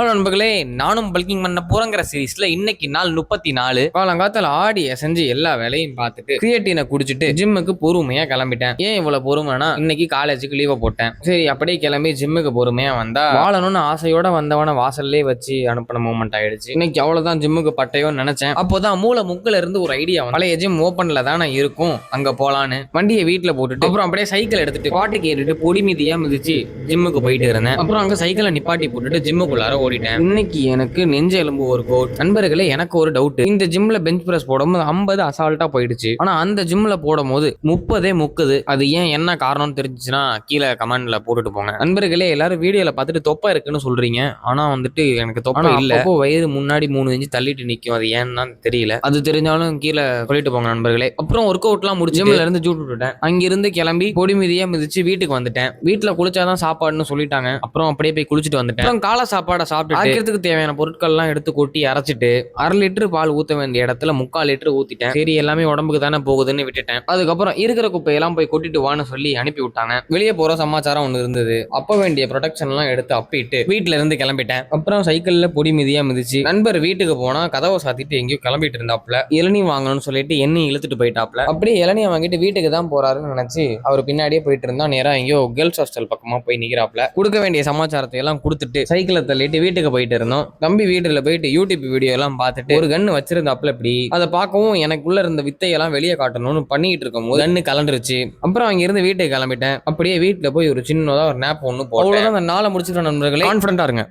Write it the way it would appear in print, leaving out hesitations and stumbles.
Hello நண்பர்களே, நானும் bulking பண்ண போறங்கிற சீரீஸ்ல இன்னைக்கு நாள் 34. காலங்காத்தால ஆடிய செஞ்சு எல்லா வேலையும் பார்த்துட்டு கிரியேட்டினை குடிச்சிட்டு ஜிம்முக்கு பொறுமையா கிளம்பிட்டேன். ஏன் இவ்வளவு பொறுமைனா, இன்னைக்கு காலேஜுக்கு லீவை போட்டேன். சரி, அப்படியே கிளம்பி ஜிம்முக்கு பொறுமையா வந்தா வாழணும்னு ஆசையோட வந்தவன வாசல்லே வச்சு அனுப்பின மூமெண்ட் ஆயிடுச்சு. இன்னைக்கு அவ்வளவுதான் ஜிம்முக்கு பட்டையோ நினைச்சேன். அப்போதான் மூளை முக்குல இருந்து ஒரு ஐடியா, பழைய ஜிம் ஓப்பன்ல தானே இருக்கும், அங்க போலான்னு வண்டியை வீட்டுல போட்டுட்டு அப்புறம் அப்படியே சைக்கிள் எடுத்துட்டு பாட்டு கேட்டுட்டு பொடி மீதியா மிதிச்சு ஜிம்முக்கு போயிட்டு இருந்தேன். அப்புறம் அங்க சைக்கிளை நிப்பாட்டி போட்டுட்டு ஜிம்முக்குள்ளார ஓடிட்டேன். இன்னைக்கு எனக்கு நெஞ்ச எலும்பு ஒரு கோட். நண்பர்களே, எனக்கு ஒரு டவுட். இந்த ஜிம்ல பெஞ்ச் பிரஸ் போடும்போது 50 அசால்ட்டா போயிடுச்சு. ஆனா அந்த ஜிம்ல போடும் போது 30 முக்குது. அது ஏன், என்ன காரணம்னு தெரிஞ்சுச்சுன்னா கீழே கமெண்ட்ல போட்டுட்டு போங்க. நண்பர்களே, எல்லாரும் வீடியோல பார்த்துட்டு தொப்பை இருக்குன்னு சொல்றீங்க. ஆனா வந்துட்டு எனக்கு தொப்பை இல்ல. அப்போ வயிறு முன்னாடி 3 இன்ச்சு தள்ளிட்டு நிக்கும். அது ஏன்னு தெரியல. அது தெரிஞ்சாலும் கீழே சொல்லிட்டு போங்க நண்பர்களே. அப்புறம் ஒர்க் அவுட்லாம் முடிச்சு ஜிம்ல இருந்து ஜூட் விட்டுட்டேன். அங்கிருந்து கிளம்பி பொடி மீதியா மிதிச்சு வீட்டுக்கு வந்துட்டேன். வீட்டுல குளிச்சாதான் சாப்பாடுன்னு சொல்லிட்டாங்க. அப்புறம் அப்படியே போய் குளிச்சுட்டு வந்துட்டேன். அப்புறம் காலை சாப்பாடை சாப்பிட்டு தேவையான பொருட்கள் எல்லாம் எடுத்து கொட்டி அரைச்சிட்டு 1/2 லிட்டர் பால் ஊத்த வேண்டிய இடத்துல 3/4 லிட்டர் ஊத்திட்டேன். சரி, எல்லாமே உடம்புக்கு தானே போகுதுன்னு விட்டுட்டேன். அதுக்கப்புறம் இருக்கிற குப்பையெல்லாம் போய் கொட்டிட்டு வான்னு சொல்லி அனுப்பி விட்டாங்க. வெளியே போற சமாச்சாரம் ஒண்ணு இருந்தது. அப்ப வேண்டிய ப்ரொடெக்ஷன் எல்லாம் எடுத்து அப்பிட்டு வீட்டுல இருந்து கிளம்பிட்டேன். அப்புறம் சைக்கிள்ல பொடி மிதியா மிதிச்சு நண்பர் வீட்டுக்கு போனா கதவை சாத்திட்டு எங்கேயோ கிளம்பிட்டு இருந்தாப்ல. இளநீ வாங்கணும்னு சொல்லிட்டு எண்ணெய் இழுத்துட்டு போயிட்டாப்ல. அப்படியே இளநியை வாங்கிட்டு வீட்டுக்கு தான் போறாருன்னு நினைச்சு அவர் பின்னாடியே போயிட்டு இருந்தா நேரா எங்கேயோ கேர்ள்ஸ் ஹாஸ்டல் பக்கமா போய் நிக்கிறாப்ல. கொடுக்க வேண்டிய சமாச்சாரத்தை எல்லாம் கொடுத்துட்டு சைக்கிளை தள்ளிட்டு வீட்டுக்கு போயிட்டு இருந்தோம். தம்பி வீட்டுல போயிட்டு யூடியூப் வீடியோ எல்லாம் பார்த்துட்டு ஒரு கன்னு வச்சிருந்தாப்ல. இப்படி அதை பார்க்கவும் எனக்குள்ள இருந்த வித்தையெல்லாம் வெளியே காட்டணும்னு பண்ணிட்டு இருக்கும் போது கன்னு கலண்டுருச்சு. அப்புறம் அங்க இருந்து வீட்டுக்கு கிளம்பிட்டேன். அப்படியே வீட்டுல போய் ஒரு சின்னதா ஒரு நேப் ஒண்ணு போட்டு அவ்வளவுதான். அந்த நாளை முடிச்சுக்கிற நண்பர்களே, கான்ஃபிடண்டா இருங்க.